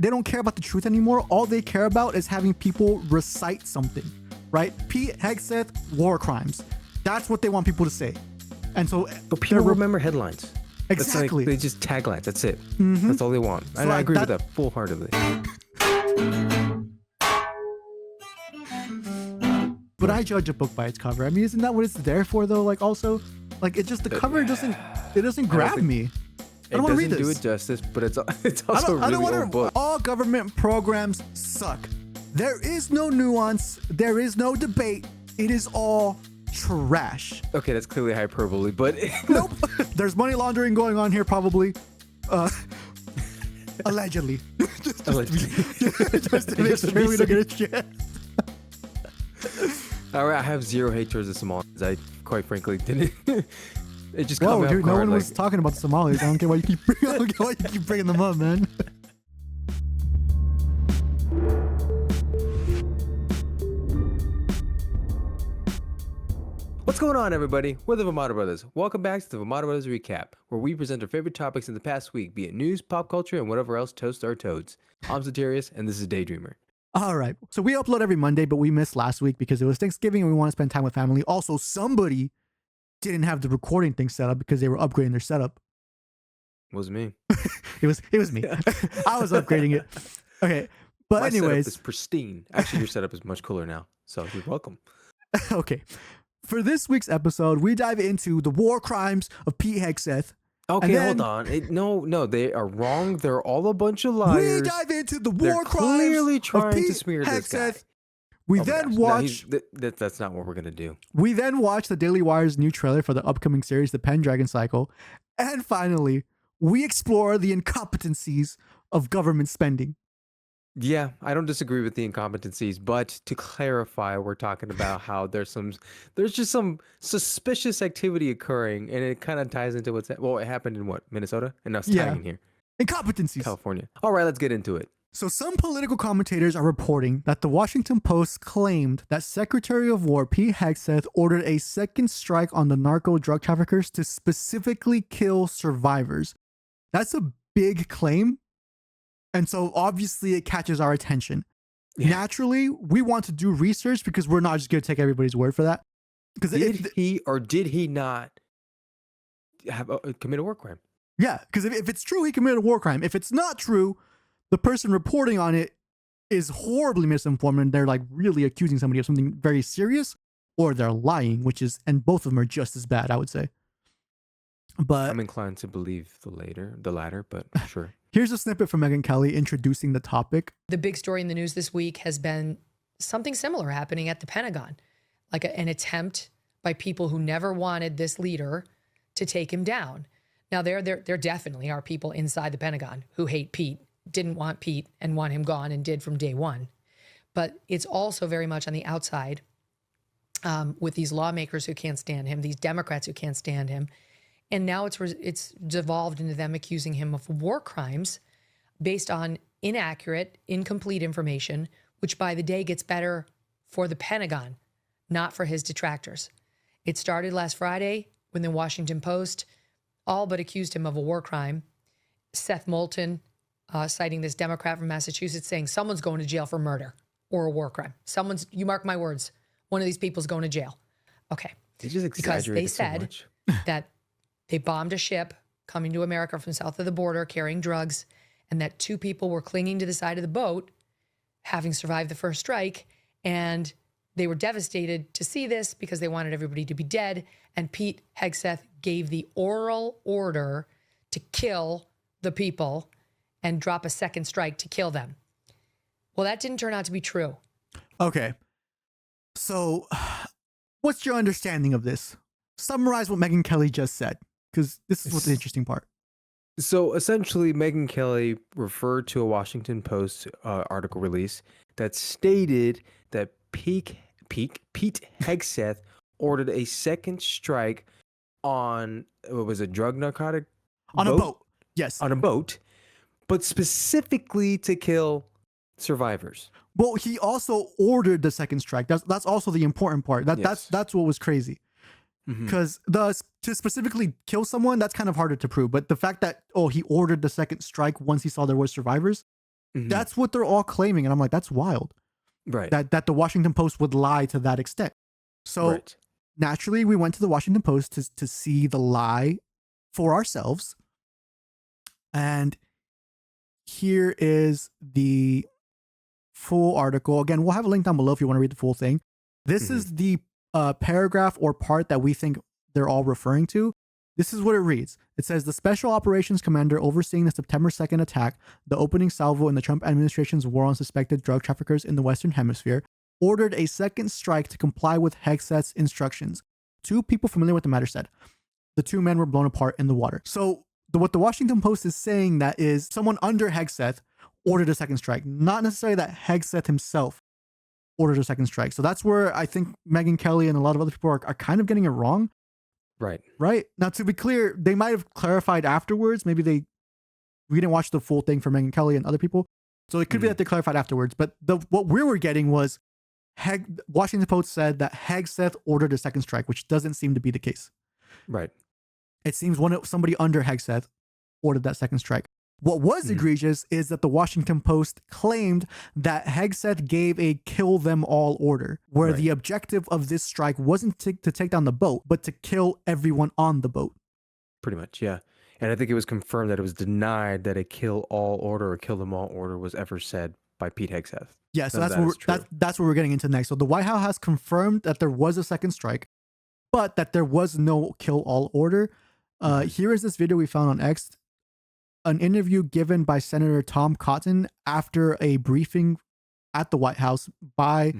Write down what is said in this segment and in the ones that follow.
They don't care about the truth anymore. All they care about is having people recite something, right? Pete Hegseth, war crimes. That's what they want people to say. And so, but people remember headlines. Exactly. They just taglines. That's it. That's all they want. So and I agree with that full-heartedly. But I judge a book by its cover. I mean, isn't that what it's there for, though? Like, also, like, it just, the cover doesn't grab me. I don't want to read this. It doesn't do it justice, but it's also a really old book. All government programs suck. There is no nuance. There is no debate. It is all trash. Okay, that's clearly hyperbole, but nope. There's money laundering going on here, probably. Allegedly. just to make sure we don't get a chance. All right, I have zero hate towards the Somalis. I quite frankly didn't. It just whoa, dude! No one was talking about the Somalis. I don't get why you keep bringing them up, man. What's going on, everybody? We're the Vomata Brothers. Welcome back to the Vomata Brothers Recap, where we present our favorite topics in the past week, be it news, pop culture, and whatever else toasts our toads. I'm Satirius, and this is Daydreamer. All right. So we upload every Monday, but we missed last week because it was Thanksgiving and we want to spend time with family. Also, somebody didn't have the recording thing set up because they were upgrading their setup. It was me. It was me. I was upgrading it. Okay. But My anyways. setup is pristine. Actually, your setup is much cooler now. So you're welcome. Okay. For this week's episode, we dive into the war crimes of Pete Hegseth. Okay, hold on. No, they are wrong. They're all a bunch of liars. We dive into the war crimes clearly trying of Pete to smear Hegseth. This guy. We then watch... That's not what we're going to do. We then watch the Dailywire's new trailer for the upcoming series, the Pendragon Cycle. And finally, we explore the incompetencies of government spending. Yeah, I don't disagree with the incompetencies, but to clarify, we're talking about how there's just some suspicious activity occurring, and it kind of ties into it happened in Minnesota? And now it's tying in here. Incompetencies. California. All right, let's get into it. So some political commentators are reporting that the Washington Post claimed that Secretary of War Pete Hegseth ordered a second strike on the narco drug traffickers to specifically kill survivors. That's a big claim. And so obviously it catches our attention. Yeah. Naturally, we want to do research because we're not just going to take everybody's word for that. Because did he not have commit a war crime? Yeah, because if it's true, he committed a war crime. If it's not true, the person reporting on it is horribly misinformed and they're like really accusing somebody of something very serious, or they're lying, and both of them are just as bad, I would say. But I'm inclined to believe the latter, but sure. Here's a snippet from Megyn Kelly introducing the topic. The big story in the news this week has been something similar happening at the Pentagon, like an attempt by people who never wanted this leader to take him down. Now, there definitely are people inside the Pentagon who hate Pete, didn't want Pete and want him gone and did from day one. But it's also very much on the outside with these lawmakers who can't stand him, these Democrats who can't stand him. And now it's devolved into them accusing him of war crimes based on inaccurate, incomplete information, which by the day gets better for the Pentagon, not for his detractors. It started last Friday when the Washington Post all but accused him of a war crime. Seth Moulton, citing this Democrat from Massachusetts, saying someone's going to jail for murder or a war crime. You mark my words, one of these people's going to jail. Okay. They just exaggerated because they said that they bombed a ship coming to America from south of the border carrying drugs, and that 2 people were clinging to the side of the boat, having survived the first strike, and they were devastated to see this because they wanted everybody to be dead, and Pete Hegseth gave the oral order to kill the people and drop a second strike to kill them. Well, that didn't turn out to be true. Okay. So what's your understanding of this? Summarize what Megyn Kelly just said, because this is what's the interesting part. So essentially, Megyn Kelly referred to a Washington Post article release that stated that Pete Hegseth ordered a second strike on, what was it, narcotic? On a boat. Yes. On a boat, but specifically to kill survivors. Well, he also ordered the second strike. That's also the important part. That's what was crazy. Because to specifically kill someone, that's kind of harder to prove. But the fact that, he ordered the second strike once he saw there were survivors, Mhm. That's what they're all claiming. And I'm like, that's wild. Right. That the Washington Post would lie to that extent. So right. naturally, we went to the Washington Post to see the lie for ourselves. And here is the full article. Again, we'll have a link down below if you want to read the full thing. This is the paragraph or part that we think they're all referring to. This is what it reads. It says the Special Operations Commander overseeing the September 2nd attack, the opening salvo in the Trump administration's war on suspected drug traffickers in the Western Hemisphere, ordered a second strike to comply with Hegseth's instructions. 2 people familiar with the matter said. The 2 men were blown apart in the water. So what the Washington Post is saying that is someone under Hegseth ordered a second strike, not necessarily that Hegseth himself ordered a second strike. So that's where I think Megyn Kelly and a lot of other people are kind of getting it wrong. Right. Right. Now, to be clear, they might have clarified afterwards. Maybe we didn't watch the full thing for Megyn Kelly and other people. So it could be that they clarified afterwards. But what we were getting was Washington Post said that Hegseth ordered a second strike, which doesn't seem to be the case. Right. It seems somebody under Hegseth ordered that second strike. What was egregious is that the Washington Post claimed that Hegseth gave a kill them all order, where the objective of this strike wasn't to take down the boat, but to kill everyone on the boat. Pretty much, yeah. And I think it was confirmed that it was denied that a kill all order or kill them all order was ever said by Pete Hegseth. Yeah, so that's what we're getting into next. So the White House has confirmed that there was a second strike, but that there was no kill all order. Here is this video we found on X. An interview given by Senator Tom Cotton after a briefing at the White House by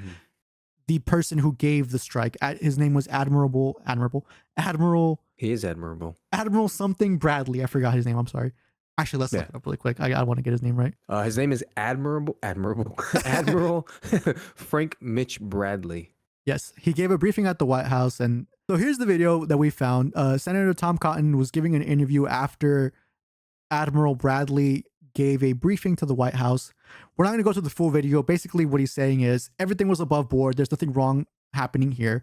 the person who gave the strike. His name was Admiral. He is admirable. Admiral something Bradley. I forgot his name. I'm sorry. Actually, let's look it up really quick. I want to get his name right. His name is Admiral Frank Mitch Bradley. Yes, he gave a briefing at the White House. And so here's the video that we found. Senator Tom Cotton was giving an interview after Admiral Bradley gave a briefing to the White House. We're not going to go to the full video. Basically, what he's saying is everything was above board. There's nothing wrong happening here.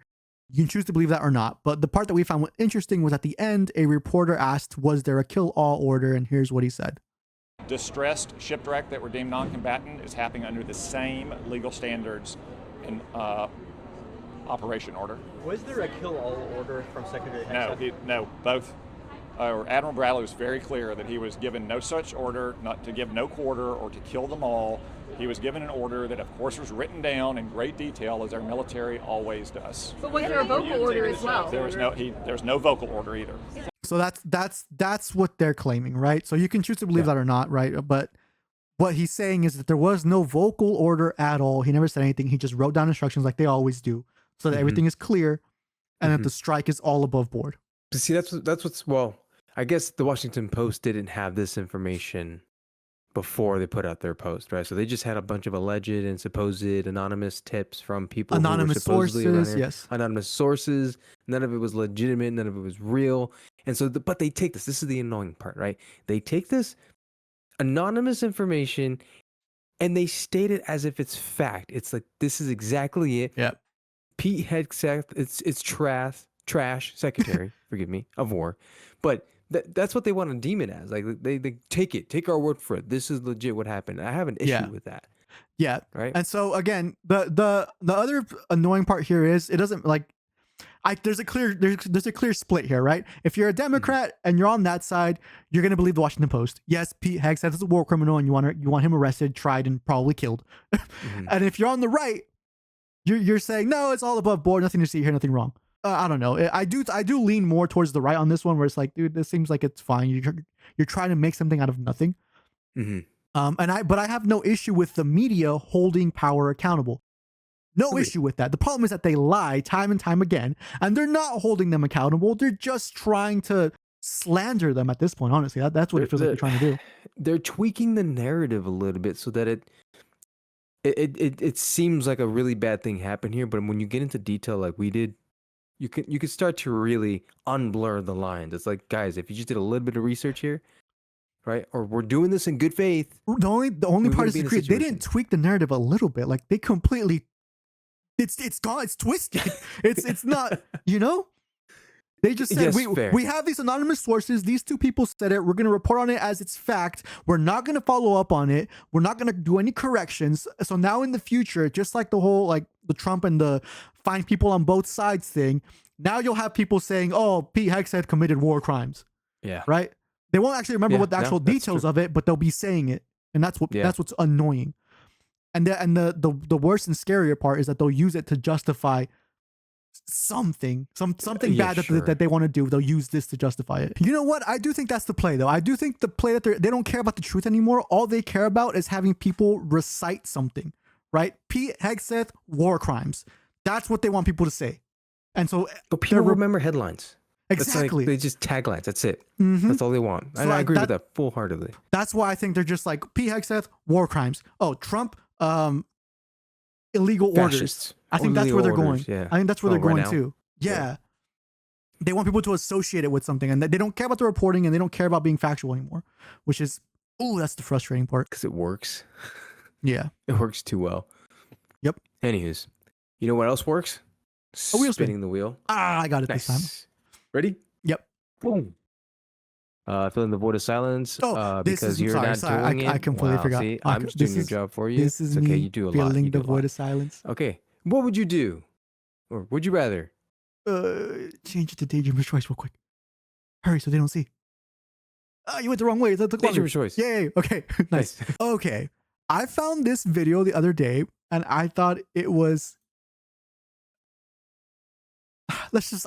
You can choose to believe that or not. But the part that we found interesting was at the end, a reporter asked, was there a kill-all order? And here's what he said. Distressed shipwreck that were deemed non-combatant is happening under the same legal standards and operation order. Was there a kill-all order from Secretary Hegseth? No, both. Admiral Bradley was very clear that he was given no such order, not to give no quarter or to kill them all. He was given an order that, of course, was written down in great detail, as our military always does. But was there a vocal order as well? There was no vocal order either. So that's what they're claiming, right? So you can choose to believe that or not, right? But what he's saying is that there was no vocal order at all. He never said anything. He just wrote down instructions like they always do, so that everything is clear, and that the strike is all above board. See, that's what's well. I guess the Washington Post didn't have this information before they put out their post, right? So they just had a bunch of alleged and supposed anonymous tips from people Anonymous who were supposedly sources, yes. Anonymous sources. None of it was legitimate. None of it was real. And so, but they take this. This is the annoying part, right? They take this anonymous information and they state it as if it's fact. It's like, this is exactly it. Yeah. Pete Hegseth, it's trash secretary, forgive me, of war. But that's what they want to deem it as. Like they take our word for it. This is legit what happened. I have an issue with that. Yeah. Right. And so again, the other annoying part here is it doesn't like there's a clear split here, right? If you're a Democrat and you're on that side, you're gonna believe the Washington Post. Yes, Pete Hegseth is a war criminal and you want him arrested, tried, and probably killed. And if you're on the right, you're saying no, it's all above board, nothing to see here, nothing wrong. I don't know. I do lean more towards the right on this one, where it's like, dude, this seems like it's fine. You're trying to make something out of nothing. But I have no issue with the media holding power accountable. No issue with that. The problem is that they lie time and time again, and they're not holding them accountable. They're just trying to slander them at this point. Honestly, that's what it feels like they're trying to do. They're tweaking the narrative a little bit so that it seems like a really bad thing happened here. But when you get into detail like we did, you can start to really unblur the lines. It's like, guys, if you just did a little bit of research here, right? Or we're doing this in good faith. The only part is they didn't tweak the narrative a little bit. Like they completely, it's gone. It's twisted. It's not, They just said, Yes, fair. we have these anonymous sources. These two people said it. We're going to report on it as it's fact. We're not going to follow up on it. We're not going to do any corrections. So now in the future, just like the whole, like the Trump and the find people on both sides thing, now you'll have people saying, oh, Pete Hegseth committed war crimes. Yeah. Right? They won't actually remember what the actual details of it, but they'll be saying it. And that's what's annoying. And the worst and scarier part is that they'll use it to justify something bad that they want to do. They'll use this to justify it. You know what? I do think that's the play, though. I do think the play that they don't care about the truth anymore. All they care about is having people recite something, right? Pete Hegseth, war crimes. That's what they want people to say. And so, but people remember headlines. Exactly. They just taglines. That's it. Mm-hmm. That's all they want. So and I agree with that full-heartedly. That's why I think they're just like Pete Hegseth, war crimes. Oh, Trump, illegal Fascists. orders. I think that's where they're going. Yeah. I think that's where they're going right too. Yeah. They want people to associate it with something, and they don't care about the reporting, and they don't care about being factual anymore, which is, that's the frustrating part. Because it works. Yeah. It works too well. Yep. Anywho's, you know what else works? A wheel spin. Spinning the wheel. I got it Nice. this time. Ready? Yep. Boom. Filling the void of silence because you're not doing it. I completely forgot. See, I'm just doing your job for you. This is it's okay. me You do a lot. filling the void of silence. Okay. What would you do? Or would you rather? Change it to dangerous choice real quick. Hurry so they don't see. You went the wrong way. Dangerous choice. Yay. Okay. Nice. Okay. I found this video the other day and I thought it was.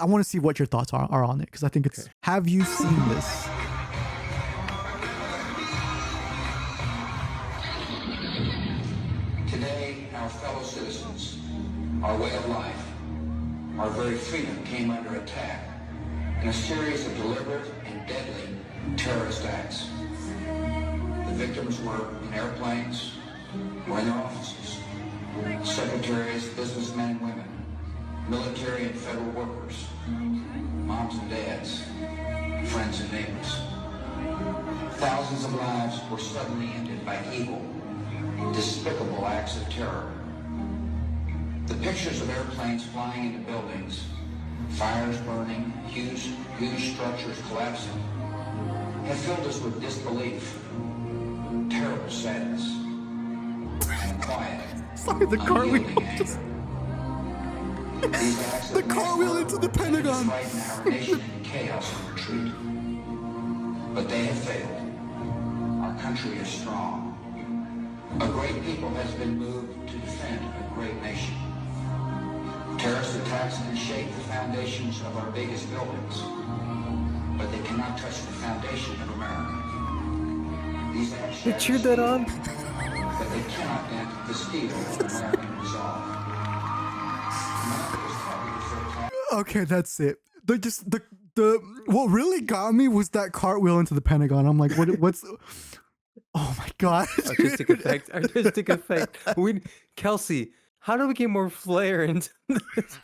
I want to see what your thoughts are on it because I think it's. Okay. Have you seen this? Today, our fellow citizens, our way of life, our very freedom came under attack in a series of deliberate and deadly terrorist acts. The victims were in airplanes, were in their offices, secretaries, businessmen and women, military and federal workers, moms and dads, friends and neighbors. Thousands of lives were suddenly ended by evil, despicable acts of terror. The pictures of airplanes flying into buildings, fires burning, huge structures collapsing, have filled us with disbelief, terrible sadness, and quiet, sorry, the cartwheel. The cartwheel into the Pentagon. Frighten our nation in chaos and retreat. But they have failed. Our country is strong. A great people has been moved to defend a great nation. Terrorist attacks can shake the foundations of our biggest buildings, but they cannot touch the foundation of America. These acts you cheered that on? But they cannot dent the steel of American resolve. Okay, that's it. What really got me was that cartwheel into the Pentagon. I'm like, what's? Oh my god! Artistic effect. Artistic effect. Kelsey, how do we get more flair into this?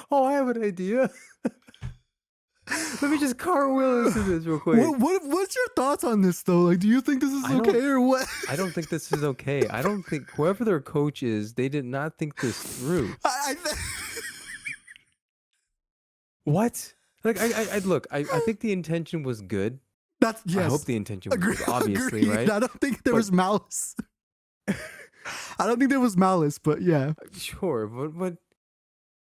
Oh, I have an idea. Let me just cartwheel into this real quick. What's your thoughts on this though? Like, do you think this is okay or what? I don't think this is okay. I don't think whoever their coach is, they did not think this through. What? Like, I think the intention was good. Yes. I hope the intention was good, obviously, agreed. right? I don't think there was malice. I don't think there was malice, but yeah. Sure, but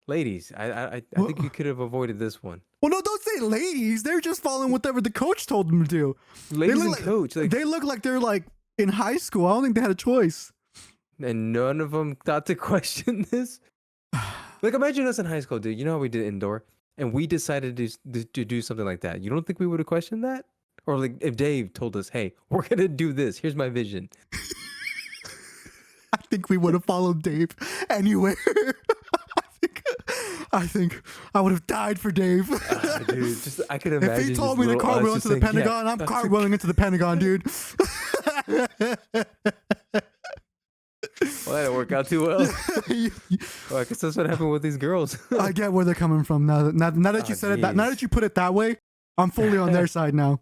ladies, I think you could have avoided this one. Well, no, don't say ladies. They're just following whatever the coach told them to do. Ladies and coach. Like, they look like they're like in high school. I don't think they had a choice. And none of them thought to question this. Like, imagine us in high school, dude. You know how we did indoor? And we decided to do something like that. You don't think we would have questioned that? Or like if Dave told us, hey, we're going to do this. Here's my vision. I think we would have followed Dave anywhere. I think I would have died for Dave. Dude, I could imagine. If he told me to cartwheel into the Pentagon, I'm cartwheeling into the Pentagon, dude. Well, that didn't work out too well. Well, I guess that's what happened with these girls. I get where they're coming from now that you said it. Now that you put it that way, I'm fully on their side now.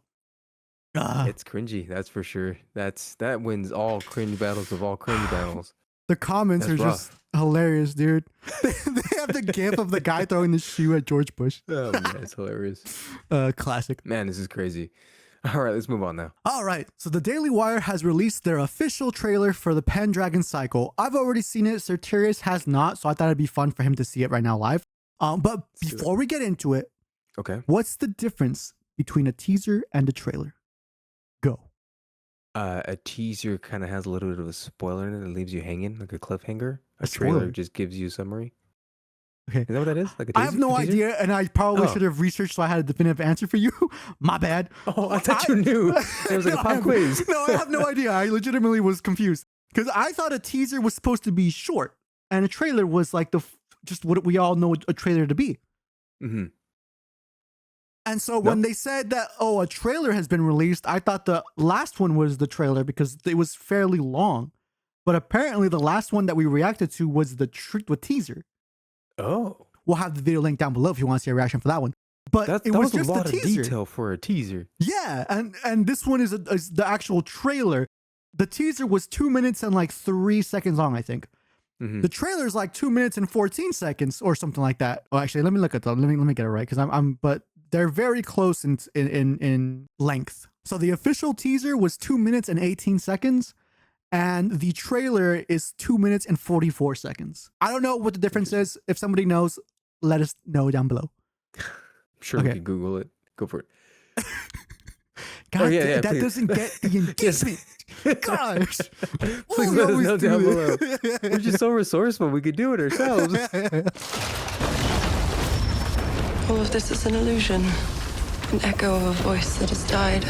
It's cringy, that's for sure. That wins all cringe battles of all cringe battles. The comments That's are just hilarious, dude. They have the gif of the guy throwing the shoe at George Bush. Oh man, it's hilarious. Classic. Man, this is crazy. All right, let's move on now. All right, so the Dailywire has released their official trailer for the Pendragon Cycle. I've already seen it. Sirtirius has not, so I thought it'd be fun for him to see it right now live. But before we get into it, Okay. what's the difference between a teaser and a trailer? Go. A teaser kind of has a little bit of a spoiler in it that leaves you hanging, like a cliffhanger. A spoiler? trailer just gives you a summary. Okay. Is that what that is? Like a I have no idea, and I probably should have researched so I had a definitive answer for you. My bad. Oh, I thought you knew. It was like a pop quiz. No, I have no idea. I legitimately was confused because I thought a teaser was supposed to be short, and a trailer was like just what we all know a trailer to be. Mm-hmm. And so when they said that, a trailer has been released, I thought the last one was the trailer because it was fairly long. But apparently the last one that we reacted to was the teaser. Oh. We'll have the video link down below if you want to see a reaction for that one. But it was just a lot the of teaser. detail for a teaser. Yeah, and this one is the actual trailer. The teaser was 2 minutes and like 3 seconds long, I think. Mm-hmm. The trailer is like 2 minutes and 14 seconds or something like that. Oh, actually, let me look at them. Let me get it right because but they're very close in length. So the official teaser was 2 minutes and 18 seconds, and the trailer is 2 minutes and 44 seconds. I don't know what the difference is. If somebody knows, let us know down below. Sure, we can Google it. Go for it. God, that please. doesn't get the engagement. Gosh. Please let us know down below. We're just so resourceful. We could do it ourselves. All of this is an illusion, an echo of a voice that has died.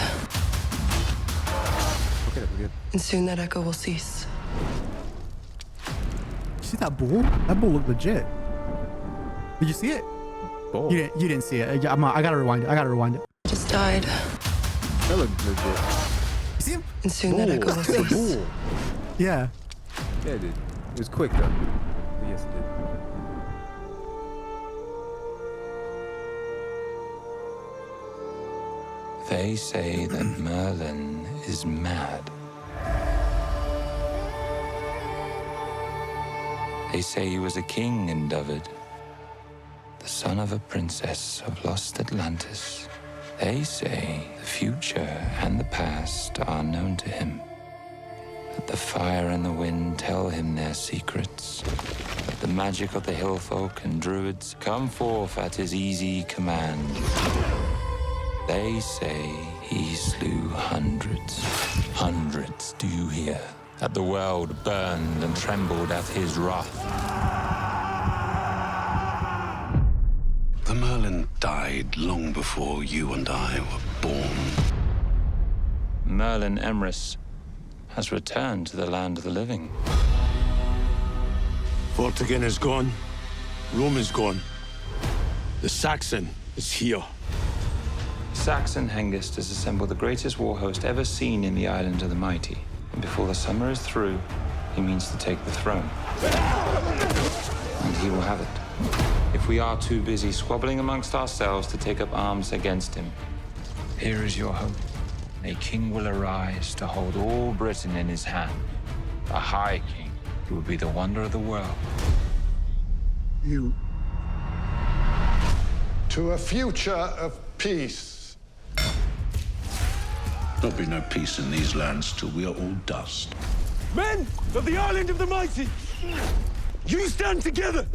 Okay, we're good. And soon that echo will cease. See that bull? That bull looked legit. Did you see it? Bull. You didn't see it. I gotta rewind it. Just died. That looked legit. You see him? And soon that echo will cease. Bull. Yeah. Yeah, it did. It was quick though. But yes, it did. They say that Merlin is mad. They say he was a king in David, the son of a princess of lost Atlantis. They say the future and the past are known to him, that the fire and the wind tell him their secrets, that the magic of the hill folk and druids come forth at his easy command. They say he slew hundreds, do you hear? That the world burned and trembled at his wrath. The Merlin died long before you and I were born. Merlin Emrys has returned to the land of the living. Vortigern is gone. Rome is gone. The Saxon is here. Saxon Hengist has assembled the greatest war host ever seen in the Island of the Mighty. And before the summer is through, he means to take the throne. And he will have it. If we are too busy squabbling amongst ourselves to take up arms against him, here is your hope. A king will arise to hold all Britain in his hand. A high king who will be the wonder of the world. You. To a future of peace. There'll be no peace in these lands till we are all dust. Men of the Island of the Mighty, you stand together.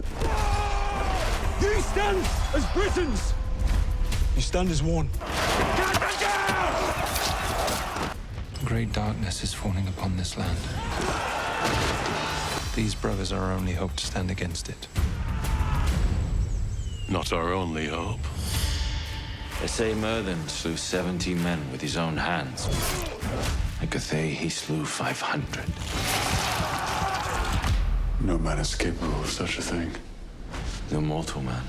You stand as Britons. You stand as one. Great darkness is falling upon this land. These brothers are our only hope to stand against it. Not our only hope. They say Merlin slew 70 men with his own hands. At Cathay, he slew 500. No man is capable of such a thing. The mortal man.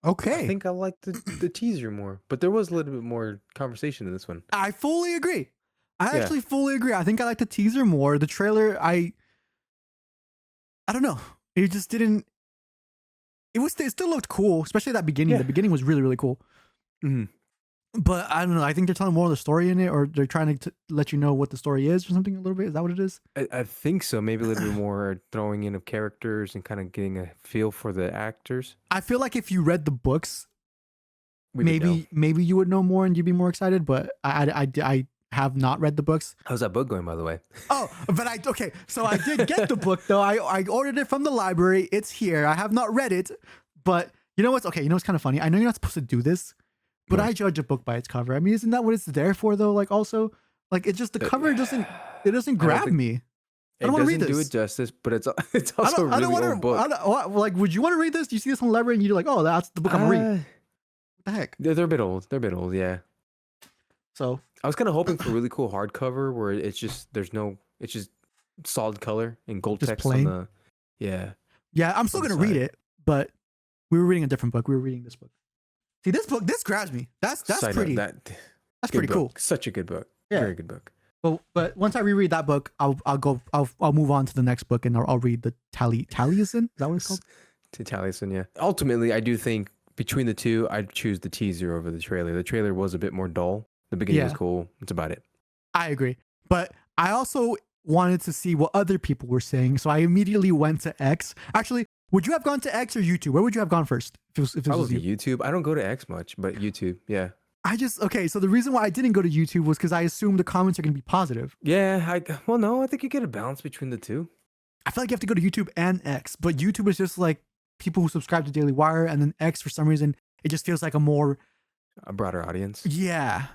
Okay. I think I liked the teaser more, but there was a little bit more conversation in this one. I fully agree. I actually fully agree. I think I like the teaser more. The trailer, I don't know. It just didn't. It still looked cool, especially that beginning. Yeah. The beginning was really, really cool. Mhm. But I don't know. I think they're telling more of the story in it, or they're trying to let you know what the story is or something a little bit. Is that what it is? I think so. Maybe a little bit more throwing in of characters and kind of getting a feel for the actors. I feel like if you read the books, We would know. maybe you would know more and you'd be more excited. But I have not read the books. How's that book going, by the way? Oh, but okay. So I did get the book though. I ordered it from the library. It's here. I have not read it, but you know what's okay? You know what's kind of funny? I know you're not supposed to do this, but I judge a book by its cover. I mean, isn't that what it's there for though? Like also, like it's just the cover doesn't grab me. I don't want to read this. It doesn't do it justice, but it's also a really old book. Like, would you want to read this? Do you see this on the library and you're like, oh, that's the book I'm reading? What the heck? They're a bit old. They're a bit old, yeah. So I was kind of hoping for a really cool hardcover where it's just solid color and gold Just text plain? on the yeah, I'm still on the gonna read side. it, but we were reading a different book. We were reading this book. See, this grabs me. That's Side note, pretty. that's That's good pretty book. cool. Such a good book. Yeah. Very good book. But once I reread that book, I'll move on to the next book and I'll read the Taliesin. Is that what it's called? To Taliesin, yeah. Ultimately, I do think between the two, I'd choose the teaser over the trailer. The trailer was a bit more dull. The beginning was cool. That's about it. I agree. But I also wanted to see what other people were saying. So I immediately went to X. Actually, would you have gone to X or YouTube? Where would you have gone first? If it was Probably you? YouTube. I don't go to X much, but YouTube, yeah. Okay, so the reason why I didn't go to YouTube was because I assumed the comments are going to be positive. Yeah, no, I think you get a balance between the two. I feel like you have to go to YouTube and X, but YouTube is just like people who subscribe to Dailywire, and then X, for some reason, it just feels like a broader audience. Yeah.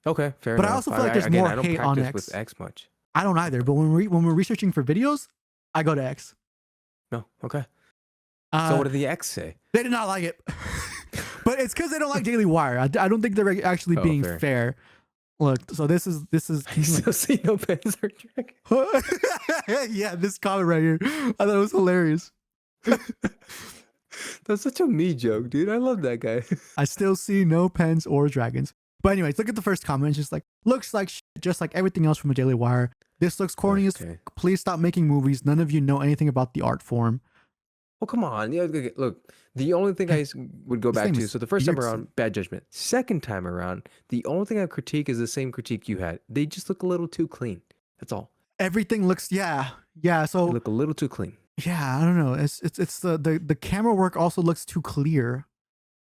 Okay, fair enough. But I also feel like there's more hate on X. With X much. I don't either, but when we're researching for videos, I go to X. No, okay. So what did the X say? They did not like it. But it's because they don't like Dailywire. I don't think they're actually being fair. Look, so this is. I still see no pens or dragons. Yeah, this comment right here. I thought it was hilarious. That's such a me joke, dude. I love that guy. I still see no pens or dragons. But anyways, look at the first comment. It's just like, looks like shit, just like everything else from a Dailywire. This looks corny as please stop making movies. None of you know anything about the art form. Well, come on. Yeah, look, the only thing I would go back to, so the first time around, bad judgment. Second time around, the only thing I critique is the same critique you had. They just look a little too clean. That's all. Everything looks, yeah. So they look a little too clean. Yeah, I don't know. It's the camera work also looks too clear.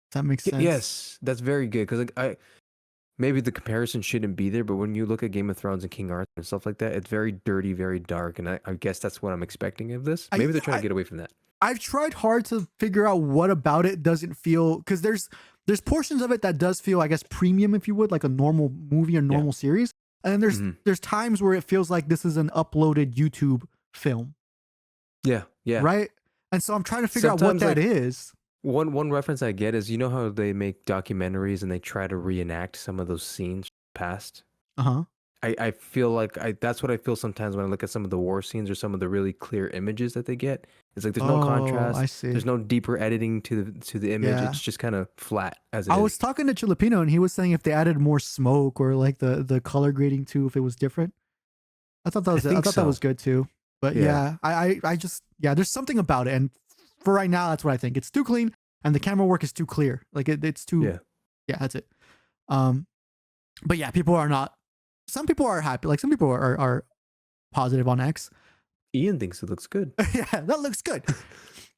If that makes sense. Yes, that's very good because maybe the comparison shouldn't be there, but when you look at Game of Thrones and King Arthur and stuff like that, it's very dirty, very dark, and I guess that's what I'm expecting of this. Maybe they're trying to get away from that. I've tried hard to figure out what about it doesn't feel, because there's portions of it that does feel, I guess, premium, if you would, like a normal movie or normal series, and then there's times where it feels like this is an uploaded YouTube film. Yeah. Right? And so I'm trying to figure out what that is. One reference I get is, you know how they make documentaries and they try to reenact some of those scenes past? Uh-huh. I feel like that's what I feel sometimes when I look at some of the war scenes or some of the really clear images that they get. It's like there's no contrast. I see. There's no deeper editing to the image. Yeah. It's just kind of flat as it is. I was talking to Chilipino and he was saying if they added more smoke or like the color grading too, if it was different. I thought that was good too. But I just there's something about it, and for right now that's what I think. It's too clean and the camera work is too clear. Like it's too that's it. But yeah, people are not. Some people are happy. Like some people are positive on X. Ian thinks it looks good. Yeah, that looks good.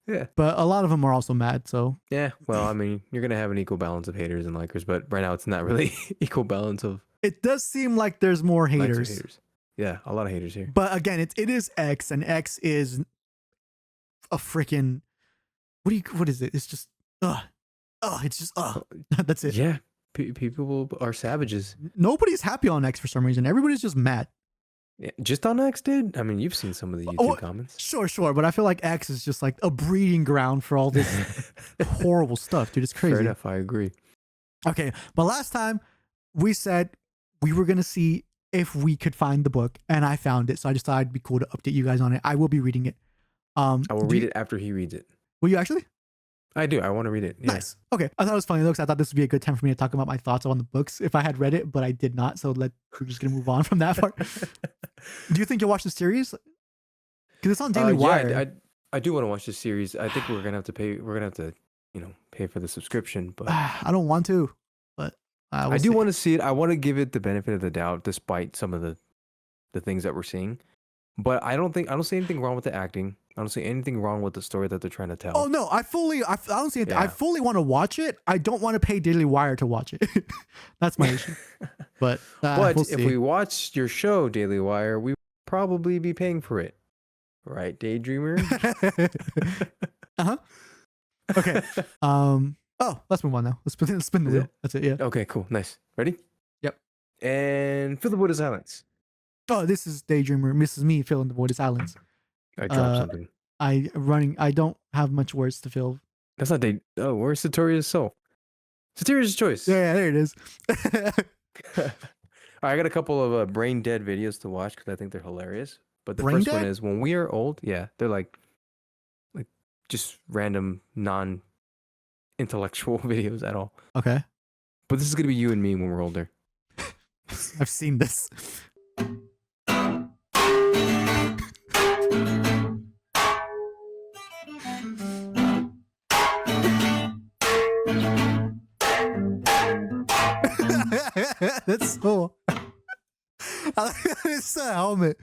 Yeah. But a lot of them are also mad, so. Yeah, well, I mean, you're going to have an equal balance of haters and likers, but right now it's not really equal balance of... It does seem like there's more haters. Yeah, a lot of haters here. But again, it is X, and X is a freaking... What is it? It's just... it's just... That's it. Yeah, people are savages. Nobody's happy on X for some reason. Everybody's just mad. Yeah, just on X, dude? I mean, you've seen some of the YouTube comments. Sure. But I feel like X is just like a breeding ground for all this horrible stuff, dude. It's crazy. Fair enough. I agree. Okay. But last time we said we were going to see if we could find the book, and I found it. So I just thought it'd be cool to update you guys on it. I will be reading it. I will read it after he reads it. Will you actually? I do. I want to read it. Yeah. Nice. Okay. I thought it was funny though, because I thought this would be a good time for me to talk about my thoughts on the books if I had read it, but I did not. So we're just going to move on from that part. Do you think you'll watch the series? Because it's on Dailywire. I do want to watch this series. I think we're gonna have to pay. We're gonna have to, pay for the subscription. But I don't want to, but I do want to see it. I want to give it the benefit of the doubt, despite some of the things that we're seeing. But I don't see anything wrong with the acting. I don't see anything wrong with the story that they're trying to tell. Oh no, I don't see it. I fully want to watch it. I don't want to pay Dailywire to watch it. That's my issue. But we'll if we watched your show, Dailywire, we would probably be paying for it, right, Daydreamer? Okay. Let's move on now. Let's spin the wheel. That's it. Yeah. Okay. Cool. Nice. Ready? Yep. And fill the void of silence. Oh, this is Daydreamer. This is me filling the void of silence. I dropped something. I don't have much words to fill. That's not Oh, where's Satoria's soul? Satoria's choice. Yeah, there it is. All right, I got a couple of brain dead videos to watch because I think they're hilarious. But the Brain first dead? one is when we are old. Yeah, they're like just random non-intellectual videos at all. Okay. But this is gonna be you and me when we're older. I've seen this. That's so. It's a helmet.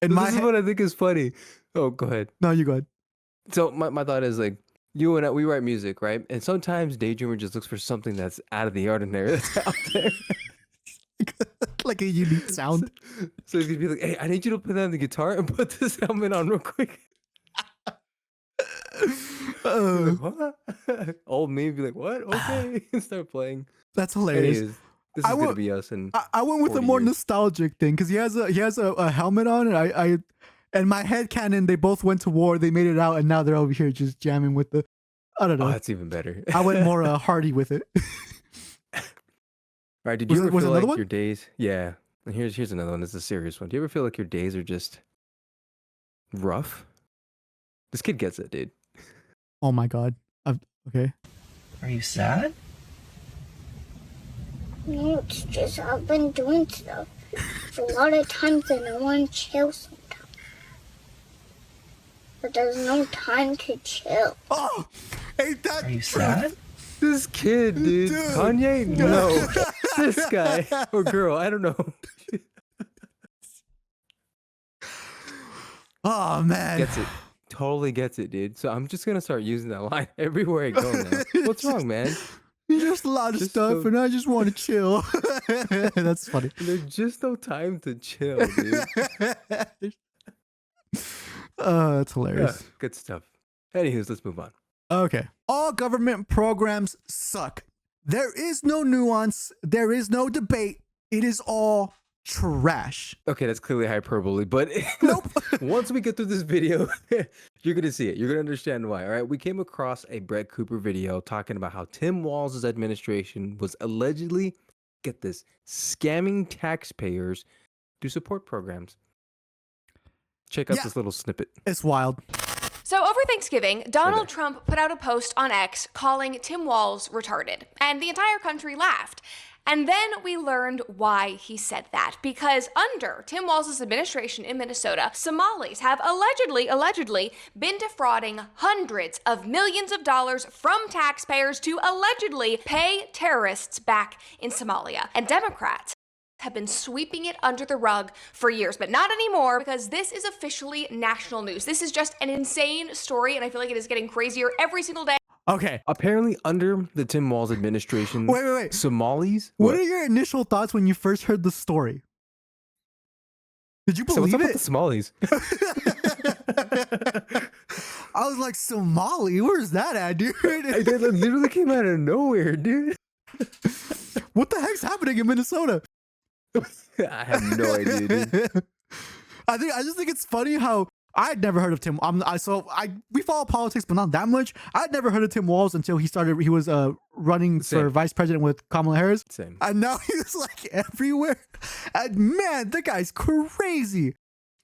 This is what I think is funny. Oh, go ahead. No, you go ahead. So my thought is like you and I, we write music, right? And sometimes Daydreamer just looks for something that's out of the ordinary that's out there. Like a unique sound. So he's gonna be like, "Hey, I need you to put down the guitar and put this helmet on real quick." Like, what? Old me be like, "What? Okay," and start playing. That's hilarious. Anyways, this is gonna be us. And I went with a more nostalgic thing because he has a helmet on, and I and my headcanon, they both went to war, they made it out, and now they're over here just jamming with the. I don't know. Oh, that's even better. I went more Hardy with it. All right, did you ever was feel another like one? your days? Yeah. And here's another one. This is a serious one. Do you ever feel like your days are just rough? This kid gets it, dude. Oh my god. Okay. Are you sad? No, it's just I've been doing stuff. A lot of times and I want to chill sometimes. But there's no time to chill. Oh! Ain't that Are you sad? This kid, dude. Kanye? No. This guy. Or girl. I don't know. Oh, man. Gets it. Totally gets it, dude. So I'm just going to start using that line everywhere I go now. What's wrong, man? There's just a lot of stuff, and I just want to chill. That's funny. There's just no time to chill, dude. That's hilarious. Yeah, good stuff. Anywho, let's move on. Okay. All government programs suck. There is no nuance. There is no debate. It is all trash. Okay, that's clearly hyperbole, but once we get through this video, you're going to see it. You're going to understand why, all right? We came across a Brett Cooper video talking about how Tim Walz' administration was allegedly, get this, scamming taxpayers to support programs. Check out this little snippet. It's wild. So over Thanksgiving, Donald Trump put out a post on X calling Tim Walz retarded, and the entire country laughed. And then we learned why he said that, because under Tim Walz's administration in Minnesota, Somalis have allegedly been defrauding hundreds of millions of dollars from taxpayers to allegedly pay terrorists back in Somalia. And Democrats have been sweeping it under the rug for years, but not anymore, because this is officially national news. This is just an insane story, and I feel like it is getting crazier every single day. Okay. Apparently, under the Tim Walz administration, wait. Somalis. What are your initial thoughts when you first heard the story? Did you believe so what's it? up with the Somalis? I was like, Somali? Where's that at, dude? That literally came out of nowhere, dude. What the heck's happening in Minnesota? I have no idea, dude. I just think it's funny how I'd never heard of Tim. We follow politics, but not that much. I'd never heard of Tim Walz until he was running for vice president with Kamala Harris. Same. And now he's like everywhere. And man, that guy's crazy.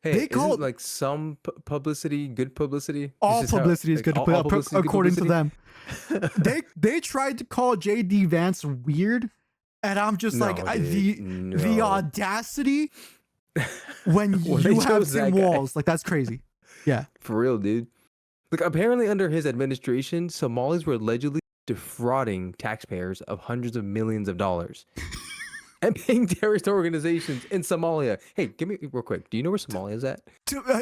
Hey, they call it like some publicity, good publicity. All publicity is good, according to them. They tried to call JD Vance weird. And I'm just the audacity when you have Tim Walz, like that's crazy. Yeah. For real, dude. Like, apparently under his administration, Somalis were allegedly defrauding taxpayers of hundreds of millions of dollars and paying terrorist organizations in Somalia. Hey, give me real quick. Do you know where Somalia is at?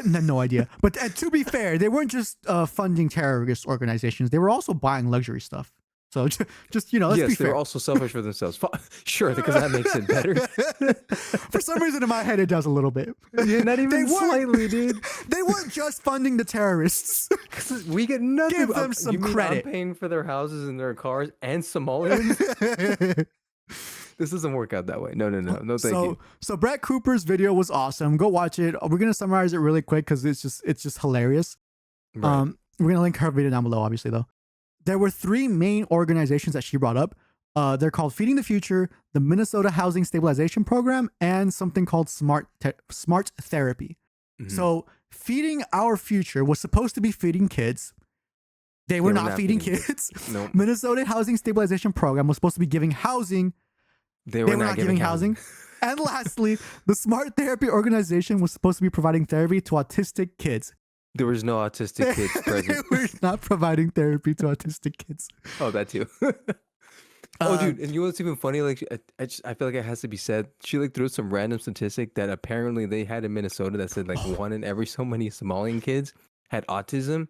No idea. But to be fair, they weren't just funding terrorist organizations. They were also buying luxury stuff. So just let's be fair. They're also selfish for themselves. Sure, because that makes it better. For some reason in my head, it does a little bit. Yeah, not even slightly, dude. They weren't just funding the terrorists. We get nothing. Give them some credit. I'm paying for their houses and their cars and Somalians? This doesn't work out that way. No, thank you. So Brett Cooper's video was awesome. Go watch it. We're gonna summarize it really quick because it's just hilarious. Right. We're gonna link her video down below, obviously though. There were 3 main organizations that she brought up. They're called Feeding the Future, the Minnesota Housing Stabilization Program, and something called Smart Therapy. Mm-hmm. So Feeding Our Future was supposed to be feeding kids. They were not feeding kids. Nope. Minnesota Housing Stabilization Program was supposed to be giving housing. They were not giving housing. And lastly, the Smart Therapy Organization was supposed to be providing therapy to autistic kids. There was no autistic kids present. They were not providing therapy to autistic kids. Oh, that too. Oh, dude, and you know what's even funny? Like, I feel like it has to be said. She like threw some random statistic that apparently they had in Minnesota that said like 1 in every so many Somalian kids had autism,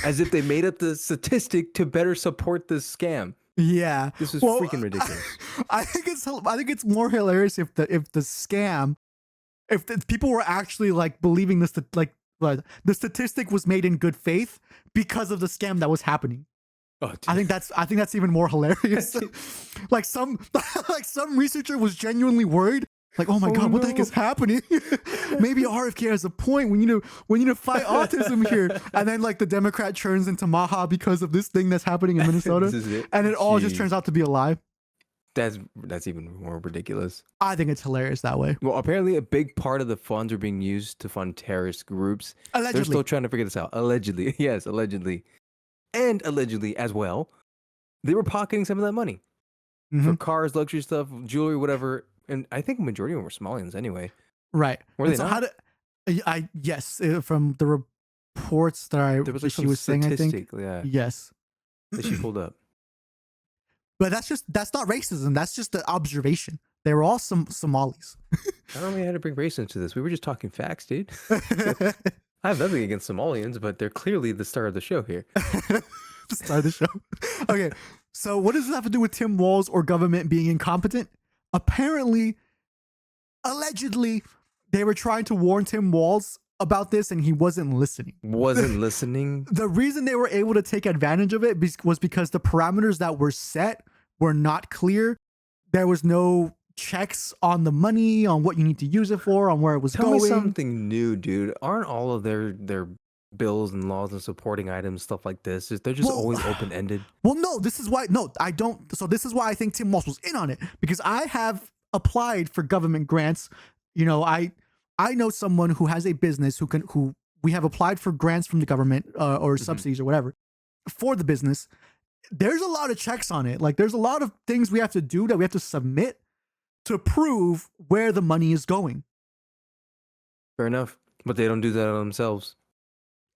as if they made up the statistic to better support this scam. Yeah, this is freaking ridiculous. I think it's more hilarious if the scam, if the people were actually like believing this, like the statistic was made in good faith because of the scam that was happening. Oh, I think that's even more hilarious. like some researcher was genuinely worried. Like, oh my God, what the heck is happening? Maybe RFK has a point. We need to fight autism here. And then like the Democrat turns into Maha because of this thing that's happening in Minnesota. And it all just turns out to be a lie. That's even more ridiculous. I think it's hilarious that way. Well, apparently a big part of the funds are being used to fund terrorist groups. Allegedly. They're still trying to figure this out. Allegedly. Yes, allegedly. And allegedly as well, they were pocketing some of that money for cars, luxury stuff, jewelry, whatever. And I think a majority of them were Somalians anyway. Right. Were they not? Yes, from the reports that she was saying, I think. Yeah. Yes. That she pulled up. But that's not racism. That's just the observation. They were all Somalis. I don't really have to bring race into this. We were just talking facts, dude. I have nothing against Somalians, but they're clearly the star of the show here. The star of the show. Okay. So what does this have to do with Tim Walz or government being incompetent? Apparently, allegedly, they were trying to warn Tim Walz about this and he wasn't listening. Wasn't listening? The reason they were able to take advantage of it was because the parameters that were set were not clear. There was no checks on the money, on what you need to use it for, on where it was Tell going. me something new, dude. Aren't all of their bills and laws and supporting items, stuff like this, they're just always open-ended? Well, no, this is why. No, I don't. So this is why I think Tim Walz was in on it, because I have applied for government grants. You know, I know someone who has a business who we have applied for grants from the government or subsidies or whatever for the business. There's a lot of checks on it. Like there's a lot of things we have to do that we have to submit to prove where the money is going. Fair enough. But they don't do that on themselves.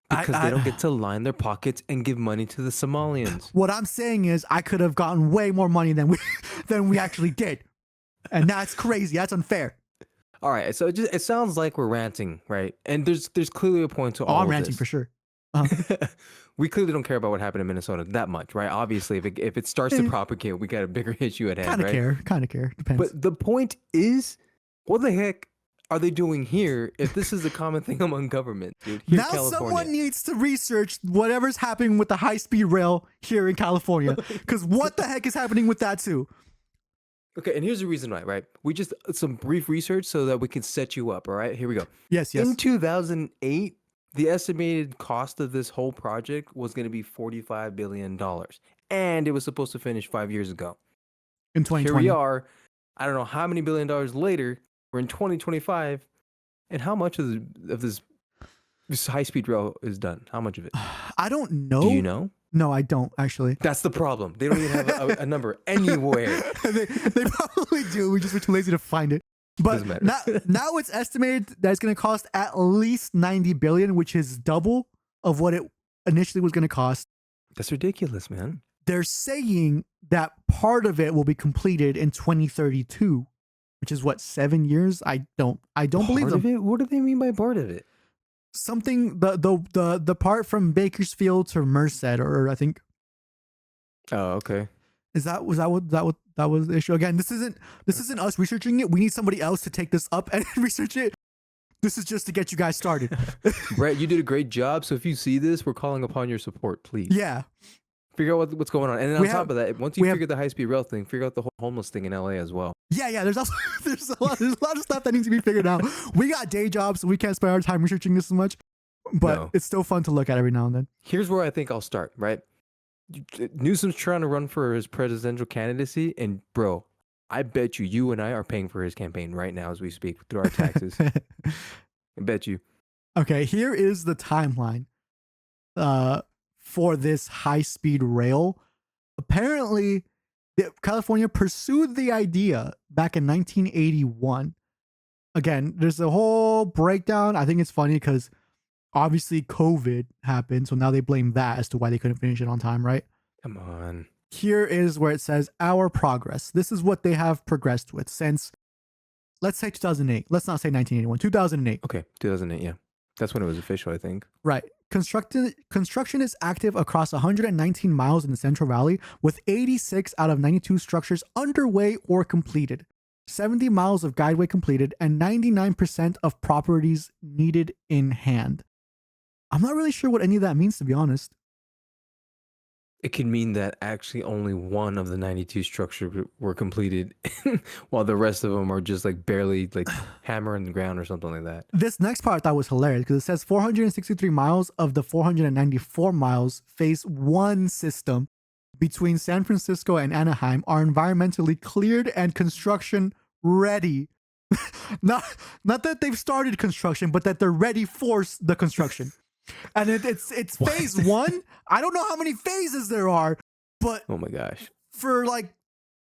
Because they don't get to line their pockets and give money to the Somalians. What I'm saying is I could have gotten way more money than we actually did. And that's crazy. That's unfair. All right. So it sounds like we're ranting, right? And there's clearly a point to all I'm of ranting this. For sure. We clearly don't care about what happened in Minnesota that much, right? Obviously, if it starts to propagate, we got a bigger issue at hand, right? Kind of care. Depends. But the point is, what the heck are they doing here if this is a common thing among government, dude? Here now in California. Someone needs to research whatever's happening with the high-speed rail here in California. Because what the heck is happening with that too? Okay, and here's the reason why, right? We just some brief research so that we can set you up, all right? Here we go. Yes. In 2008, the estimated cost of this whole project was going to be $45 billion. And it was supposed to finish 5 years ago. In 2020. Here we are, I don't know how many $1 billion later, we're in 2025. And how much of this high-speed rail is done? How much of it? I don't know. Do you know? No, I don't, actually. That's the problem. They don't even have a number anywhere. They probably do. We just were too lazy to find it. But Doesn't matter. now it's estimated that it's going to cost at least 90 billion, which is double of what it initially was going to cost. That's ridiculous, man. They're saying that part of it will be completed in 2032, which is what, 7 years? I don't believe Part them. of it? What do they mean by part of it? Something the part from Bakersfield to Merced, or I think. Oh, okay. Was that what the issue? Again, this isn't us researching it. We need somebody else to take this up and research it. This is just to get you guys started. Brett, you did a great job. So if you see this, we're calling upon your support, please. Yeah. Figure out what's going on. And then on top of that, once you figure the high-speed rail thing, figure out the whole homeless thing in LA as well. Yeah. There's also there's a lot of stuff that needs to be figured out. We got day jobs, so we can't spend our time researching this as much. But it's still fun to look at every now and then. Here's where I think I'll start, right? Newsom's trying to run for his presidential candidacy, and bro, I bet you and I are paying for his campaign right now as we speak through our taxes. I bet you. Okay, here is the timeline for this high-speed rail. Apparently, California pursued the idea back in 1981. Again, there's a whole breakdown. I think it's funny because obviously COVID happened, so now they blame that as to why they couldn't finish it on time, right? Come on. Here is where it says our progress. This is what they have progressed with since, let's say 2008. Let's not say 1981, 2008. Okay, 2008, yeah. That's when it was official, I think. Right. Construction is active across 119 miles in the Central Valley, with 86 out of 92 structures underway or completed, 70 miles of guideway completed, and 99% of properties needed in hand. I'm not really sure what any of that means, to be honest. It could mean that actually only one of the 92 structures were completed, while the rest of them are just like barely like hammering the ground or something like that. This next part I thought was hilarious because it says 463 miles of the 494 miles phase 1 system between San Francisco and Anaheim are environmentally cleared and construction ready. not that they've started construction, but that they're ready for the construction. And it's phase 1. I don't know how many phases there are, but oh my gosh, for like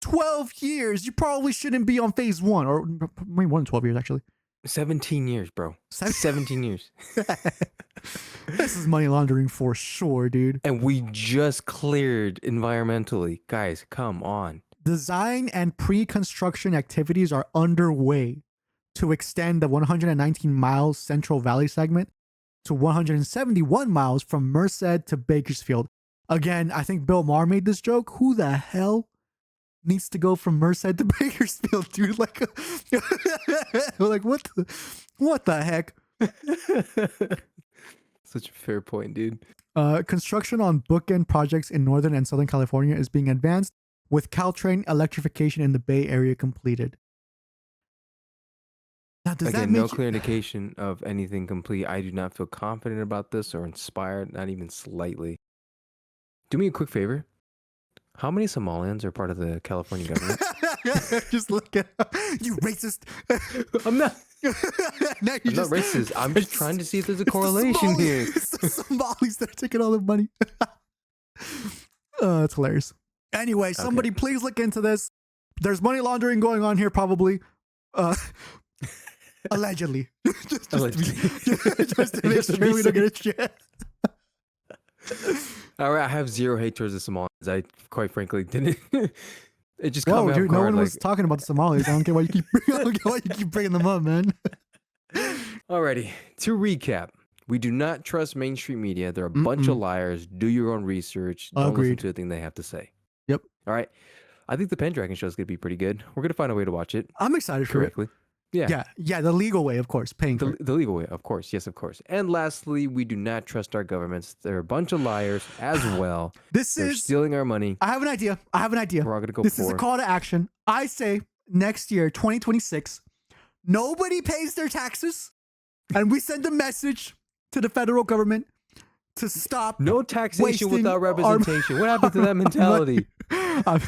12 years, you probably shouldn't be on phase 1, or maybe more than 12 years actually. 17 years, bro. 17 years. This is money laundering for sure, dude. And we just cleared environmentally. Guys, come on. Design and pre-construction activities are underway to extend the 119 miles Central Valley segment to 171 miles from Merced to Bakersfield. Again, I think Bill Maher made this joke. Who the hell needs to go from Merced to Bakersfield, dude? Like, like what the heck? Such a fair point, dude. Construction on bookend projects in Northern and Southern California is being advanced, with Caltrain electrification in the Bay Area completed. Now, does that make no clear indication of anything complete. I do not feel confident about this or inspired, not even slightly. Do me a quick favor. How many Somalians are part of the California government? Just look at you racist. I'm not. No, I'm not racist. I'm just trying to see if there's a correlation here. It's the Somalis that are taking all the money. That's hilarious. Anyway, somebody please look into this. There's money laundering going on here, probably. Allegedly. just to make sure we don't get a shit. All right, I have zero hate towards the Somalians. I quite frankly didn't. It just caught me off dude, guard, no one was talking about the Somalis. I don't get why you keep bringing them up, man. Alrighty, to recap, we do not trust mainstream media. They're a bunch of liars. Do your own research. Don't listen to a thing they have to say. Yep. All right. I think the Pendragon show is going to be pretty good. We're going to find a way to watch it. I'm excited correctly. for it. Yeah, the legal way, of course, paying for it. The legal way, of course. Yes, of course. And lastly, we do not trust our governments. They're a bunch of liars as well. They're stealing our money. I have an idea. We're all going to go This is a call to action. I say next year, 2026, nobody pays their taxes, and we send a message to the federal government to stop. No taxation without representation. What happened to that mentality? I'm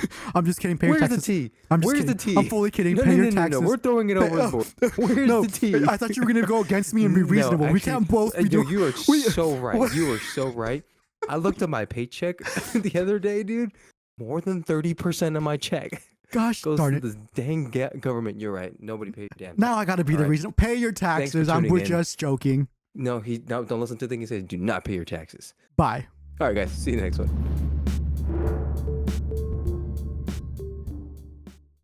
just kidding. Pay your Where's taxes. the tea? I'm just Where's kidding. the tea? I'm fully kidding. No, Pay no, your no, taxes. No, we're throwing it overboard. Where's the tea? I thought you were going to go against me and be reasonable. No, We can't both be doing. You are so right. You are so right. I looked at my paycheck the other day, dude. More than 30% of my check Gosh Goes darn to it. this dang government. You're right. Nobody paid damn. Now I gotta be All the right. reason. Pay your Thanks for taxes. tuning We're in. just joking. No, don't listen to the thing he says. Do not pay your taxes. Bye. All right, guys. See you next one.